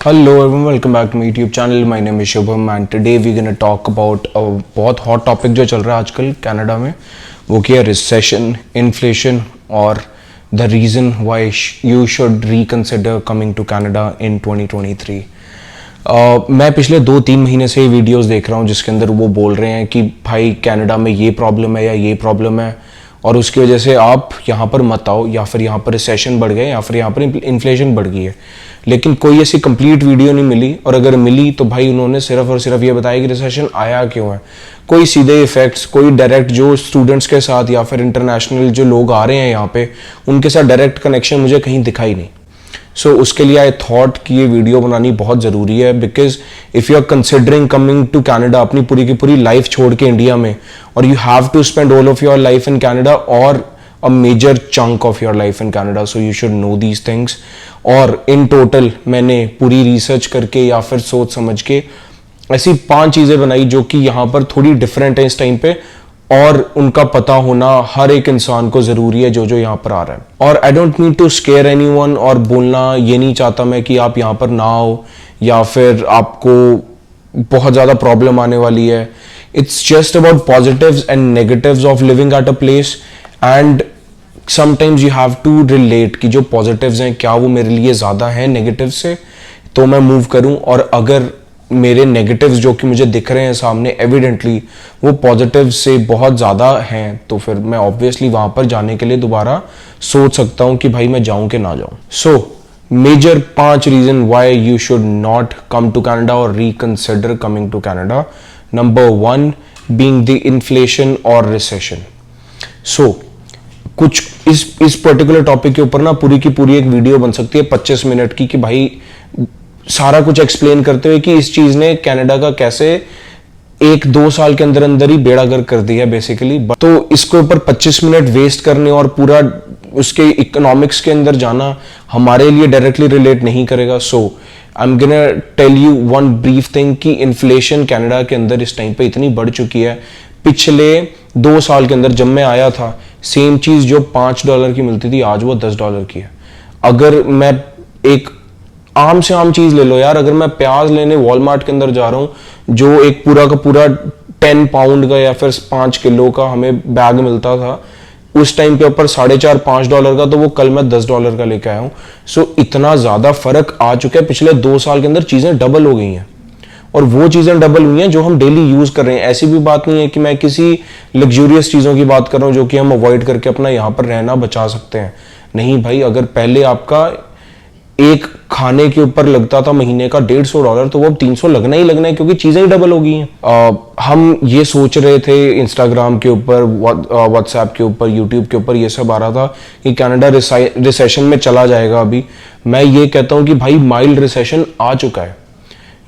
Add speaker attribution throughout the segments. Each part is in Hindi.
Speaker 1: Hello everyone, welcome back to my YouTube channel. My name is Shubham and today we're gonna talk about a बहुत hot topic जो चल रहा है आजकल कनाडा में, वो क्या है रिसेशन, इन्फ्लेशन और the reason why you should reconsider coming to Canada in 2023. मैं पिछले 2-3 महीने से वीडियोस देख रहा हूँ जिसके अंदर वो बोल रहे हैं कि भाई कनाडा में ये प्रॉब्लम है या ये प्रॉब्लम है और उसकी वजह से आप यहाँ पर मत आओ या फिर यहाँ पर रिसेशन बढ़ गए या फिर यहाँ पर इन्फ्लेशन बढ़ गई है, लेकिन कोई ऐसी कंप्लीट वीडियो नहीं मिली। और अगर मिली तो भाई उन्होंने सिर्फ और सिर्फ ये बताया कि रिसेशन आया क्यों है। कोई सीधे इफेक्ट्स, कोई डायरेक्ट जो स्टूडेंट्स के साथ या फिर इंटरनेशनल जो लोग आ रहे हैं यहाँ पे उनके साथ डायरेक्ट कनेक्शन मुझे कहीं दिखाई नहीं। सो उसके लिए आई थॉट कि ये वीडियो बनानी बहुत ज़रूरी है, because if you are considering coming to Canada अपनी पूरी की पूरी लाइफ छोड़ के इंडिया में, और you have to spend all of your life in Canada और a major chunk of your life in Canada, so you should know these things. और इन टोटल मैंने पूरी रिसर्च करके या फिर सोच समझ के ऐसी 5 चीज़ें बनाई जो कि यहाँ पर थोड़ी डिफरेंट है इस टाइम पे, और उनका पता होना हर एक इंसान को ज़रूरी है जो जो यहाँ पर आ रहा है। और I don't mean to scare anyone, और बोलना ये नहीं चाहता मैं कि आप यहाँ पर ना आओ या फिर आपको बहुत ज़्यादा प्रॉब्लम आने वाली है। It's just about positives and negatives of living at a place, and sometimes you have to relate कि जो पॉजिटिव्स हैं क्या वो मेरे लिए ज़्यादा हैं नेगेटिव से, तो मैं मूव करूं। और अगर मेरे नेगेटिव्स जो कि मुझे दिख रहे हैं सामने एविडेंटली वो पॉजिटिव से बहुत ज़्यादा हैं, तो फिर मैं ऑब्वियसली वहाँ पर जाने के लिए दोबारा सोच सकता हूँ कि भाई मैं जाऊँ कि ना जाऊँ। So major 5 reason why you should not come to Canada और reconsider coming to Canada. Number 1 being the inflation और रिसेशन। सो कुछ इस पर्टिकुलर टॉपिक के ऊपर ना पूरी की पूरी एक वीडियो बन सकती है 25 मिनट की, कि भाई सारा कुछ एक्सप्लेन करते हुए कि इस चीज ने कनाडा का कैसे 1-2 साल के अंदर अंदर ही बेड़ा गर्क कर दिया बेसिकली। तो इसके ऊपर 25 मिनट वेस्ट करने और पूरा उसके इकोनॉमिक्स के अंदर जाना हमारे लिए डायरेक्टली रिलेट नहीं करेगा। So I am gonna tell you one brief thing कि इन्फ्लेशन कनाडा के अंदर इस टाइम पे इतनी बढ़ चुकी है। पिछले 2 साल के अंदर जब मैं आया था सेम चीज जो $5 की मिलती थी आज वो $10 की है। अगर मैं एक आम से आम चीज ले लो यार, अगर मैं प्याज लेने वॉलमार्ट के अंदर जा रहा हूं जो एक पूरा का पूरा 10 पाउंड का या फिर 5 किलो का हमें बैग मिलता था उस टाइम के ऊपर $4.5-5 का, तो वो कल मैं $10 का लेके आया हूं। सो इतना ज्यादा फर्क आ चुका है। पिछले 2 साल के अंदर चीजें डबल हो गई हैं, और वो चीजें डबल हुई हैं जो हम डेली यूज कर रहे हैं। ऐसी भी बात नहीं है कि मैं किसी लग्जूरियस चीजों की बात कर रहा हूं जो कि हम अवॉइड करके अपना यहां पर रहना बचा सकते हैं। नहीं भाई, अगर पहले आपका एक खाने के ऊपर लगता था महीने का $150, तो वो अब 300 लगना ही लगना है, क्योंकि चीजें ही डबल हो गई हैं। हम ये सोच रहे थे इंस्टाग्राम के ऊपर, व्हाट्सएप के ऊपर, यूट्यूब के ऊपर ये सब आ रहा था कि कनाडा रिसेशन में चला जाएगा। अभी मैं ये कहता हूं कि भाई माइल्ड रिसेशन आ चुका है।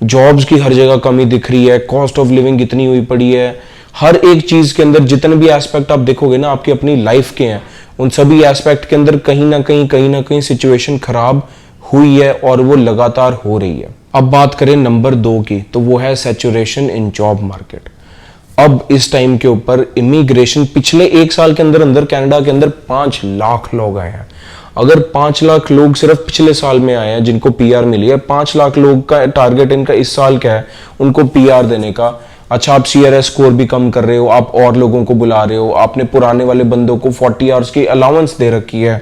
Speaker 1: जॉब्स की हर जगह कमी दिख रही है, कॉस्ट ऑफ लिविंग इतनी हुई पड़ी है, हर एक चीज के अंदर जितने भी एस्पेक्ट आप देखोगे ना आपकी अपनी लाइफ के हैं, उन सभी एस्पेक्ट के अंदर कहीं ना कहीं सिचुएशन खराब हुई है और वो लगातार हो रही है। अब बात करें नंबर 2 की, तो वो है सैचुरेशन इन जॉब मार्केट। अब इस टाइम के ऊपर इमिग्रेशन पिछले 1 साल के अंदर अंदर कनाडा के अंदर 5 लाख लोग आए हैं। अगर 5 लाख लोग सिर्फ पिछले साल में आए हैं जिनको पीआर मिली है, 5 लाख लोग का टारगेट इनका इस साल क्या है, उनको पीआर देने का। अच्छा, आप सीआरएस स्कोर भी कम कर रहे हो, आप और लोगों को बुला रहे हो, आपने पुराने वाले बंदों को 40 आवर्स की अलाउंस दे रखी है।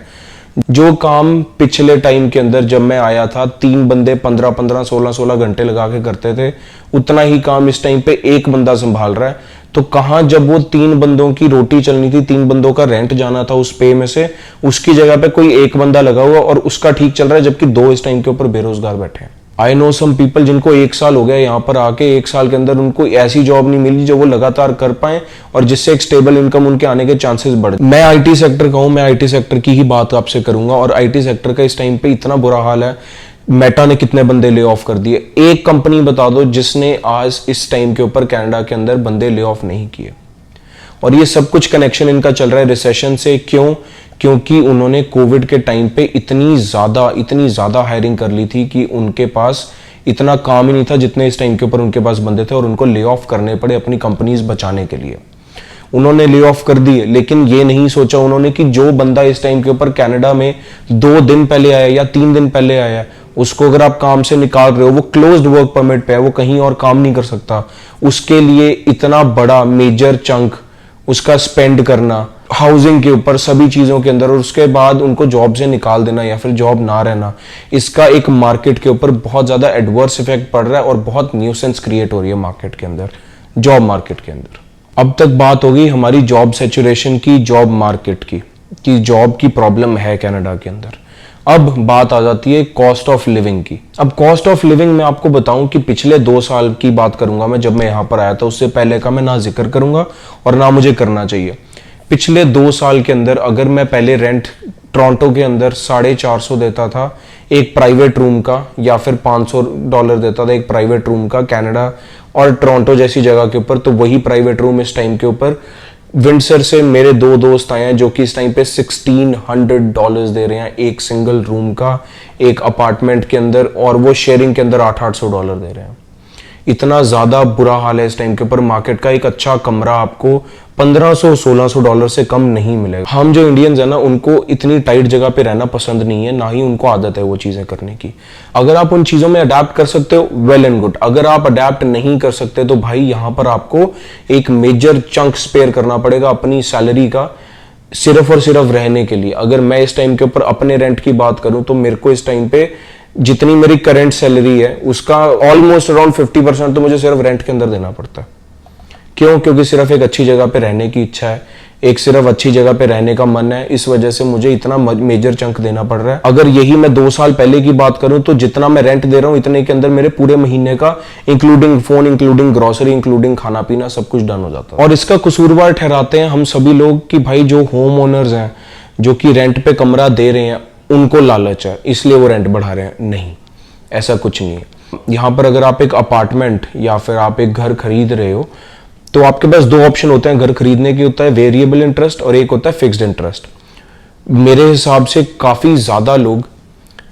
Speaker 1: जो काम पिछले टाइम के अंदर जब मैं आया था 3 बंदे 15-15, 16-16 घंटे लगा के करते थे, उतना ही काम इस टाइम पे 1 बंदा संभाल रहा है। तो कहां, जब वो 3 बंदों की रोटी चलनी थी, 3 बंदों का रेंट जाना था उस पे में से, उसकी जगह पे कोई 1 बंदा लगा हुआ और उसका ठीक चल रहा है, जबकि 2 इस टाइम के ऊपर बेरोजगार बैठे हैं। आई नो सम पीपल जिनको 1 साल हो गया यहाँ पर आके, 1 साल के अंदर उनको ऐसी जॉब नहीं मिली जो वो लगातार कर पाए और जिससे एक स्टेबल इनकम उनके आने के चांसेस बढ़े। मैं आईटी सेक्टर का हूँ, मैं आईटी सेक्टर की ही बात आपसे करूंगा, और आईटी सेक्टर का इस टाइम पे इतना बुरा हाल है। मेटा ने कितने बंदे ले ऑफ कर दिए, एक कंपनी बता दो जिसने आज इस टाइम के ऊपर कनाडा के अंदर बंदे ले ऑफ नहीं किए। और ये सब कुछ कनेक्शन इनका चल रहा है रिसेशन से। क्यों? क्योंकि उन्होंने कोविड के टाइम पे इतनी ज्यादा हायरिंग कर ली थी कि उनके पास इतना काम ही नहीं था जितने इस टाइम के ऊपर उनके पास बंदे थे, और उनको ले ऑफ करने पड़े अपनी कंपनीज बचाने के लिए। उन्होंने ले ऑफ कर दिए, लेकिन ये नहीं सोचा उन्होंने कि जो बंदा इस टाइम के ऊपर कनाडा में 2 दिन पहले आया या 3 दिन पहले आया, उसको अगर आप काम से निकाल रहे हो, वो क्लोज्ड वर्क परमिट पे है, वो कहीं और काम नहीं कर सकता, उसके लिए इतना बड़ा मेजर चंक उसका स्पेंड करना हाउसिंग के ऊपर, सभी चीजों के अंदर, और उसके बाद उनको जॉब से निकाल देना या फिर जॉब ना रहना, इसका एक मार्केट के ऊपर बहुत ज्यादा एडवर्स इफेक्ट पड़ रहा है और बहुत न्यूसेंस क्रिएट हो रही है मार्केट के अंदर, जॉब मार्केट के अंदर। अब तक बात होगी हमारी जॉब सैचुरेशन की, जॉब मार्केट की, कि जॉब की प्रॉब्लम है कनाडा के अंदर। अब बात आ जाती है कॉस्ट ऑफ लिविंग की। अब कॉस्ट ऑफ लिविंग में आपको बताऊं कि पिछले 2 साल की बात करूंगा मैं, जब मैं यहां पर आया था, उससे पहले का मैं ना जिक्र करूंगा और ना मुझे करना चाहिए। पिछले 2 साल के अंदर अगर मैं पहले रेंट टोरंटो के अंदर $450 देता था एक प्राइवेट रूम का, या फिर $500 देता था एक प्राइवेट रूम का कनाडा और टोरंटो जैसी जगह के ऊपर, तो वही प्राइवेट रूम इस टाइम के ऊपर विंडसर से मेरे 2 दोस्त आए हैं जो कि इस टाइम पे $1600 दे रहे हैं एक सिंगल रूम का, एक अपार्टमेंट के अंदर, और वो शेयरिंग के अंदर $800 दे रहे हैं। इतना ज्यादा बुरा हाल है इस टाइम के ऊपर मार्केट का। एक अच्छा कमरा आपको $1500-1600 से कम नहीं मिलेगा। हम जो इंडियंस है ना, उनको इतनी टाइट जगह पे रहना पसंद नहीं है, ना ही उनको आदत है वो चीजें करने की। अगर आप उन चीजों में अडेप्ट कर सकते हो, वेल एंड गुड। अगर आप अडेप्ट नहीं कर सकते तो भाई यहाँ पर आपको एक मेजर चंक स्पेयर करना पड़ेगा अपनी सैलरी का, सिर्फ और सिर्फ रहने के लिए। अगर मैं इस टाइम के ऊपर अपने रेंट की बात करूं तो मेरे को इस टाइम पे जितनी मेरी करंट सैलरी है उसका ऑलमोस्ट अराउंड 50% तो मुझे सिर्फ रेंट के अंदर देना पड़ता है। क्यों? क्योंकि सिर्फ एक अच्छी जगह पे रहने की इच्छा है, एक सिर्फ अच्छी जगह पे रहने का मन है, इस वजह से मुझे इतना मेजर चंक देना पड़ रहा है। अगर यही मैं 2 साल पहले की बात करूं तो जितना मैं रेंट दे रहा हूं इतने के अंदर मेरे पूरे महीने का including phone, including grocery, including खाना पीना सब कुछ डन हो जाता है। और इसका कसूरवार ठहराते हैं हम सभी लोग कि भाई जो होम ओनर्स हैं, जो कि रेंट पे कमरा दे रहे हैं, उनको लालच है इसलिए वो रेंट बढ़ा रहे हैं। नहीं, ऐसा कुछ नहीं है। यहां पर अगर आप एक अपार्टमेंट या फिर आप एक घर खरीद रहे हो तो आपके पास 2 ऑप्शन होते हैं घर खरीदने की, होता है वेरिएबल इंटरेस्ट और एक होता है फिक्स्ड इंटरेस्ट। मेरे हिसाब से काफी ज्यादा लोग,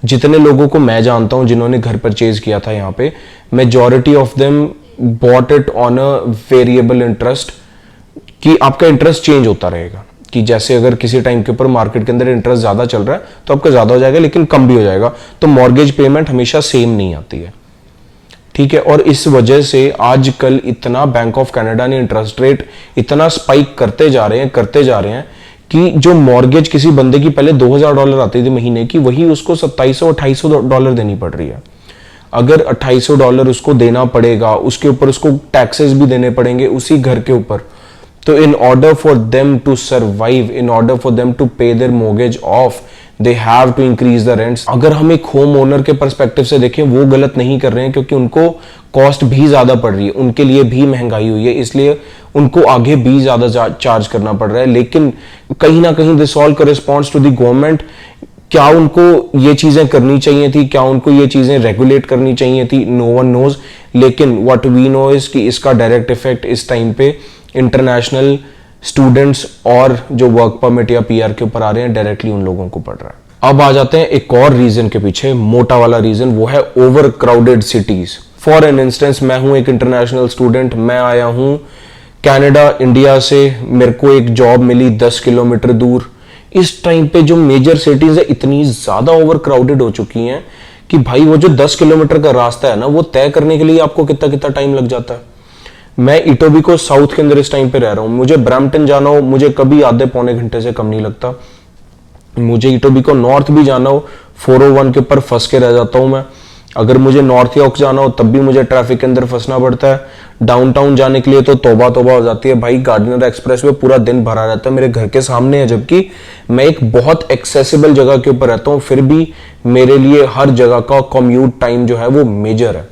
Speaker 1: जितने लोगों को मैं जानता हूं जिन्होंने घर परचेज किया था यहाँ पे, majority of them bought it on a variable interest, कि आपका इंटरेस्ट चेंज होता रहेगा, कि जैसे अगर किसी टाइम के ऊपर मार्केट के अंदर इंटरेस्ट ज्यादा चल रहा है तो आपका ज्यादा हो जाएगा, लेकिन कम भी हो जाएगा, तो मॉर्गेज पेमेंट हमेशा सेम नहीं आती है। ठीक है, और इस वजह से आजकल इतना बैंक ऑफ कनाडा ने इंटरेस्ट रेट इतना स्पाइक करते जा रहे हैं कि जो मॉर्गेज किसी बंदे की पहले $2000 आती थी महीने की, वही उसको $2700-2800 देनी पड़ रही है। अगर $2800 उसको देना पड़ेगा, उसके ऊपर उसको टैक्सेस भी देने पड़ेंगे उसी घर के ऊपर, तो in order for them to survive, in order for them to pay their mortgage off, they have to increase the rents. अगर हम एक होम ओनर के पर्सपेक्टिव से देखें, वो गलत नहीं कर रहे हैं, क्योंकि उनको कॉस्ट भी ज्यादा पड़ रही है, उनके लिए भी महंगाई हुई है, इसलिए उनको आगे भी ज्यादा चार्ज करना पड़ रहा है। लेकिन कहीं ना कहीं this all corresponds to the government. क्या उनको ये चीजें करनी चाहिए थी? क्या उनको ये चीजें रेगुलेट करनी चाहिए थी? No one knows. लेकिन व्हाट वी नो इज कि इसका डायरेक्ट इफेक्ट इस टाइम पे इंटरनेशनल स्टूडेंट्स और जो वर्क परमिट या पीआर के ऊपर आ रहे हैं, डायरेक्टली उन लोगों को पड़ रहा है। अब आ जाते हैं एक और रीजन के पीछे, मोटा वाला रीजन, वो है over crowded cities. For an instance, मैं हूं एक इंटरनेशनल स्टूडेंट, मैं आया हूं कनाडा इंडिया से, मेरे को एक जॉब मिली 10 किलोमीटर दूर। इस टाइम पे जो मेजर सिटीज है इतनी ज्यादा ओवर क्राउडेड हो चुकी हैं कि भाई वो जो 10 किलोमीटर का रास्ता है ना, वो तय करने के लिए आपको कितना कितना टाइम लग जाता है। मैं इटोबिको साउथ के अंदर इस टाइम पे रह रहा हूं, मुझे ब्रैम्पटन जाना हो मुझे कभी आधे पौने घंटे से कम नहीं लगता। मुझे इटोबिको नॉर्थ भी जाना हो 401 के ऊपर फंस के रह जाता हूं मैं। अगर मुझे नॉर्थ यॉर्क जाना हो तब भी मुझे ट्रैफिक के अंदर फंसना पड़ता है। डाउनटाउन जाने के लिए तो तौबा तौबा हो जाती है भाई, गार्डनर एक्सप्रेस वे पूरा दिन भरा रहता है, मेरे घर के सामने है, जबकि मैं एक बहुत एक्सेसिबल जगह के ऊपर रहता हूं, फिर भी मेरे लिए हर जगह का कम्यूट टाइम जो है वो मेजर है।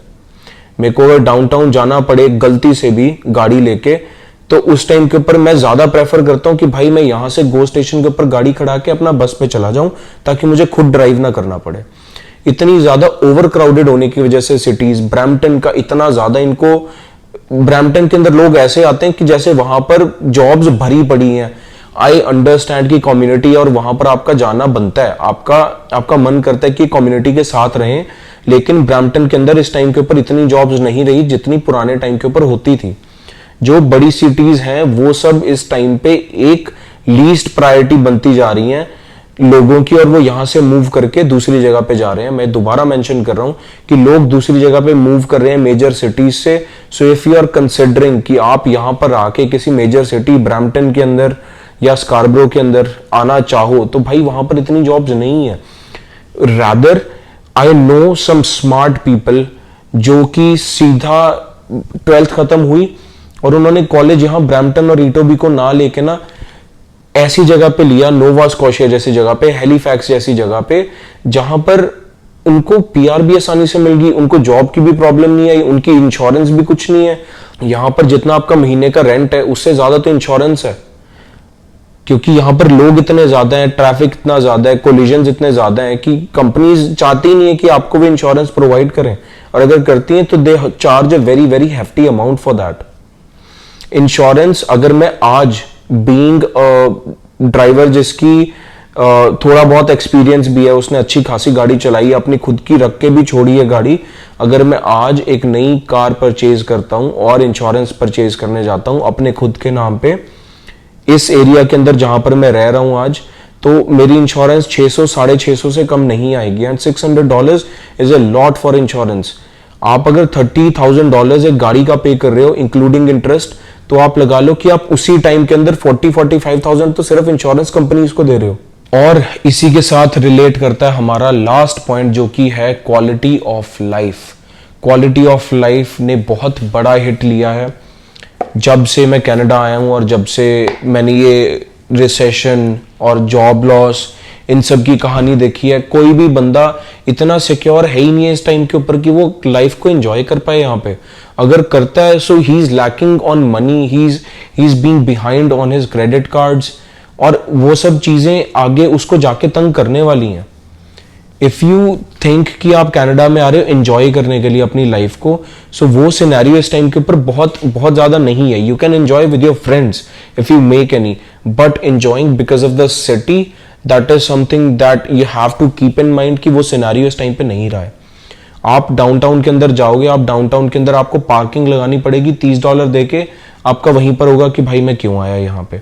Speaker 1: मेरे को अगर डाउनटाउन जाना पड़े गलती से भी गाड़ी लेके, तो उस टाइम के ऊपर मैं ज्यादा प्रेफर करता हूं कि भाई मैं यहां से गो स्टेशन के ऊपर गाड़ी खड़ा के अपना बस पे चला जाऊं, ताकि मुझे खुद ड्राइव ना करना पड़े। इतनी ज्यादा ओवर क्राउडेड होने की वजह से सिटीज, ब्रैम्पटन का इतना ज्यादा, इनको ब्रैम्पटन के अंदर लोग ऐसे आते हैं कि जैसे वहां पर जॉब्स भरी पड़ी हैं। आई अंडरस्टैंड की कम्युनिटी और वहां पर आपका जाना बनता है, आपका मन करता है कि कम्युनिटी के साथ रहें, लेकिन ब्रैम्पटन के अंदर इस टाइम के ऊपर इतनी जॉब्स नहीं रही जितनी पुराने टाइम के ऊपर होती थी। जो बड़ी सिटीज हैं वो सब इस टाइम पे एक लीस्ट प्रायोरिटी बनती जा रही हैं लोगों की, और वो यहां से मूव करके दूसरी जगह पे जा रहे हैं। मैं दोबारा मेंशन कर रहा हूं कि लोग दूसरी जगह पे मूव कर रहे हैं मेजर सिटीज से। So if you are considering कि आप यहां पर आके किसी मेजर सिटी ब्रैम्पटन के अंदर या स्कारब्रो के अंदर आना चाहो, तो भाई वहां पर इतनी जॉब्स नहीं है। Rather I know some smart people जो कि सीधा 12th खत्म हुई और उन्होंने कॉलेज यहां ब्रैम्पटन और ईटोबी को ना लेके ना ऐसी जगह पे लिया, नोवा स्कॉशिया जैसी जगह पे, हैलिफैक्स जैसी जगह पे, जहां पर उनको पीआर भी आसानी से मिल गई, उनको जॉब की भी प्रॉब्लम नहीं आई, उनकी इंश्योरेंस भी कुछ नहीं है। यहां पर जितना आपका महीने का रेंट है उससे ज्यादा तो इंश्योरेंस है, क्योंकि यहां पर लोग इतने ज्यादा हैं, ट्रैफिक इतना ज्यादा है, कोलिजन इतने ज्यादा है कि कंपनीज चाहती नहीं है कि आपको भी इंश्योरेंस प्रोवाइड करें, और अगर करती हैं तो they charge a very very hefty amount for that insurance. अगर मैं आज बीइंग ड्राइवर जिसकी थोड़ा बहुत एक्सपीरियंस भी है, उसने अच्छी खासी गाड़ी चलाई है, अपनी खुद की रख के भी छोड़ी है गाड़ी, अगर मैं आज एक नई कार परचेज करता हूं और इंश्योरेंस परचेज करने जाता हूं अपने खुद के नाम पे इस एरिया के अंदर जहां पर मैं रह रहा हूं आज, तो मेरी इंश्योरेंस 600 650 से कम नहीं आएगी। And $600 is a lot for insurance. आप अगर $30,000 एक गाड़ी का पे कर रहे हो इंक्लूडिंग इंटरेस्ट, तो आप लगा लो कि आप उसी टाइम के अंदर 40-45,000 तो सिर्फ इंश्योरेंस कंपनीज को दे रहे हो। और इसी के साथ रिलेट करता है हमारा लास्ट पॉइंट, जो कि है quality of life. Quality of life ने बहुत बड़ा हिट लिया है जब से मैं कनाडा आया हूं, और जब से मैंने ये रिसेशन और जॉब लॉस इन सब की कहानी देखी है। कोई भी बंदा इतना सिक्योर है ही नहीं है इस टाइम के ऊपर कि वो लाइफ को एंजॉय कर पाए यहाँ पे। अगर करता है so he is lacking on money, he is being behind on his credit cards, और वो सब चीजें आगे उसको जाके तंग करने वाली हैं। इफ यू थिंक कि आप कनाडा में आ रहे हो एंजॉय करने के लिए अपनी लाइफ को, सो वो सिनेरियो इस टाइम के ऊपर बहुत बहुत ज्यादा नहीं है। You can enjoy with your friends if you make any, but enjoying because of the city, that is something that you have to keep in mind कि वो सिनेरियो इस टाइम पे नहीं रहा है। आप डाउनटाउन के अंदर जाओगे, आप डाउनटाउन के अंदर आपको पार्किंग लगानी पड़ेगी $30 देके, आपका वहीं पर होगा कि भाई मैं क्यों आया यहाँ पे।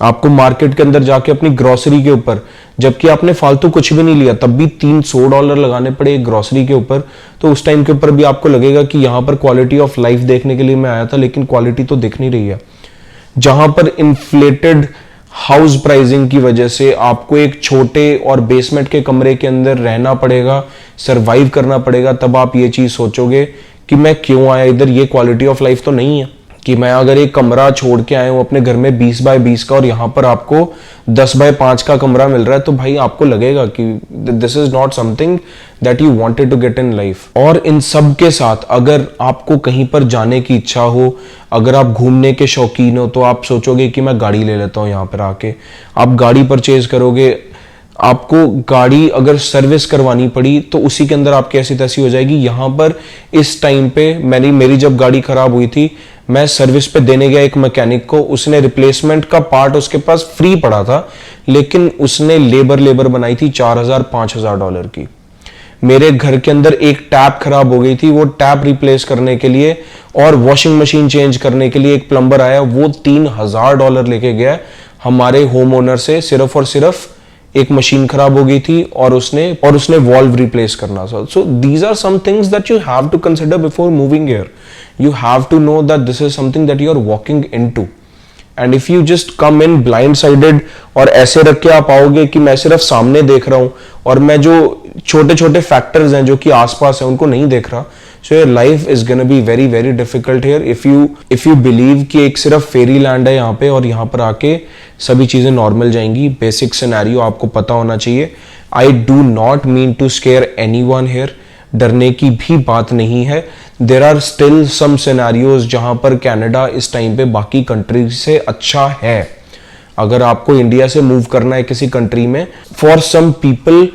Speaker 1: आपको मार्केट के अंदर जाके अपनी ग्रोसरी के ऊपर, जबकि आपने फालतू कुछ भी नहीं लिया, तब भी $300 लगाने पड़े ग्रोसरी के ऊपर, तो उस टाइम के ऊपर भी आपको लगेगा कि यहाँ पर क्वालिटी ऑफ लाइफ देखने के लिए मैं आया था, लेकिन क्वालिटी तो दिख नहीं रही है। जहां पर इन्फ्लेटेड हाउस प्राइसिंग की वजह से आपको एक छोटे और बेसमेंट के कमरे के अंदर रहना पड़ेगा, सरवाइव करना पड़ेगा, तब आप ये चीज सोचोगे कि मैं क्यों आया इधर। ये क्वालिटी ऑफ लाइफ तो नहीं है कि मैं अगर एक कमरा छोड़ के आया हूं अपने घर में 20 बाय 20 का और यहां पर आपको 10 बाय 5 का कमरा मिल रहा है, तो भाई आपको लगेगा कि this is not something that you wanted to get in life. और इन सब के साथ अगर आपको कहीं पर जाने की इच्छा हो, अगर आप घूमने के शौकीन हो, तो आप सोचोगे कि मैं गाड़ी ले लेता हूं, यहां पर आके आप गाड़ी परचेज करोगे। आपको गाड़ी अगर सर्विस करवानी पड़ी तो उसी के अंदर आपकी ऐसी तैसी हो जाएगी। यहां पर इस टाइम पे मेरी जब गाड़ी खराब हुई थी, मैं सर्विस पे देने गया एक मैकेनिक को, उसने रिप्लेसमेंट का पार्ट उसके पास फ्री पड़ा था, लेकिन उसने लेबर बनाई थी $4,000-5,000 की। मेरे घर के अंदर एक टैप खराब हो गई थी, वो टैप रिप्लेस करने के लिए और वॉशिंग मशीन चेंज करने के लिए एक प्लम्बर आया, वो $3,000 लेके गया हमारे होम ओनर से, सिर्फ और सिर्फ एक मशीन खराब हो गई थी और उसने वॉल्व रिप्लेस करना था। So these are some things that you have to consider before moving here. You have to know that this is something that you are walking into, and if you just come in blindsided और ऐसे रख के आप आओगे कि मैं सिर्फ सामने देख रहा हूं और मैं जो छोटे छोटे फैक्टर्स हैं जो कि आसपास हैं उनको नहीं देख रहा, so your life is gonna be very very difficult here if you believe कि एक सिर्फ फेरी लैंड है यहाँ पे और यहाँ पर आके सभी चीजें नॉर्मल जाएंगी। बेसिक सिनेरियो आपको पता होना चाहिए। I do not mean to scare anyone here, डरने की भी बात नहीं है। There are still some scenarios जहां पर कनाडा इस टाइम पे बाकी कंट्री से अच्छा है। अगर आपको इंडिया से मूव करना है किसी कंट्री में, for some people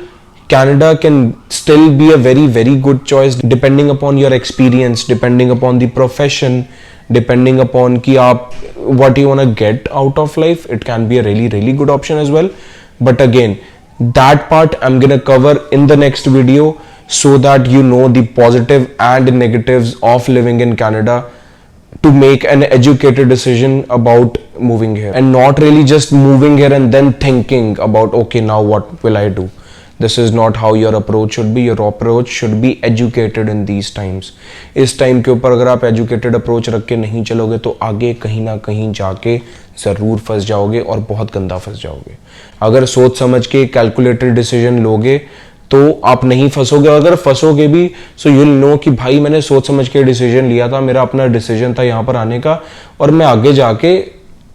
Speaker 1: Canada can still be a very very good choice depending upon your experience, depending upon the profession, depending upon कि आप what you want to get out of life. It can be a really really good option as well, but again that part I'm gonna cover in the next video so that you know the positive and negatives of living in Canada. to make an educated decision about moving here, and not really just moving here and then thinking about, okay, now what will I do. This is not how your approach should be. Your approach should be educated in these times. इस टाइम के ऊपर अगर आप educated approach रख के नहीं चलोगे तो आगे कहीं ना कहीं जाके ज़रूर फंस जाओगे और बहुत गंदा फंस जाओगे. अगर सोच समझ के कैलकुलेटेड डिसीजन लोगे तो आप नहीं फंसोगे. अगर फंसोगे भी सो यू विल नो कि भाई मैंने सोच समझ के डिसीजन लिया था, मेरा अपना डिसीजन था यहाँ पर आने का, और मैं आगे जाके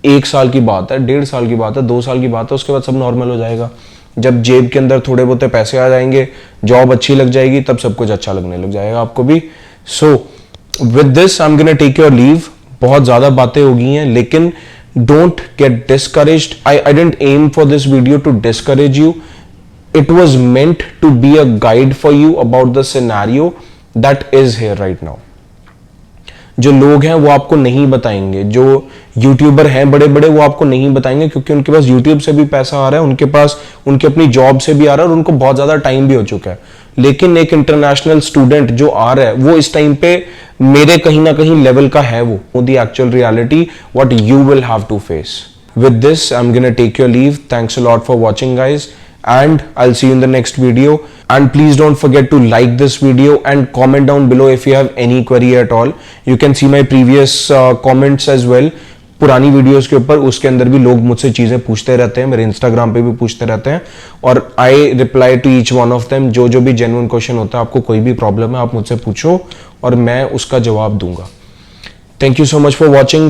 Speaker 1: 1 साल की बात है, 1.5 साल की बात है, 2 साल की बात है, उसके बाद सब नॉर्मल हो जाएगा. जब जेब के अंदर थोड़े बहुत पैसे आ जाएंगे, जॉब अच्छी लग जाएगी, तब सब कुछ अच्छा लगने लग जाएगा आपको भी. So with this I am gonna take your leave. बहुत ज्यादा बातें हो गई हैं, लेकिन don't get discouraged. I didn't aim for this video to discourage you. It was meant to be a guide for you about the scenario that is here right now. जो लोग हैं वो आपको नहीं बताएंगे, जो यूट्यूबर हैं बड़े बड़े वो आपको नहीं बताएंगे, क्योंकि उनके पास यूट्यूब से भी पैसा आ रहा है, उनके पास उनके अपनी जॉब से भी आ रहा है और उनको बहुत ज्यादा टाइम भी हो चुका है. लेकिन एक इंटरनेशनल स्टूडेंट जो आ रहा है वो इस टाइम पे मेरे कहीं ना कहीं लेवल का है. वो the actual reality what you will have to face. With this, I'm gonna take your leave. Thanks a lot for watching, guys, and I'll see you in the next video. And please don't forget to like this video and comment down below if you have any query at all. You can see my previous comments as well. पुरानी वीडियोस के ऊपर उसके अंदर भी लोग मुझसे चीजें पूछते रहते हैं, मेरे इंस्टाग्राम पे भी पूछते रहते हैं, और I reply to each one of them. जो भी जेन्युइन क्वेश्चन होता है, आपको कोई भी प्रॉब्लम है, आप मुझसे पूछो और मैं उसका जवाब दूंगा. Thank you so much for watching.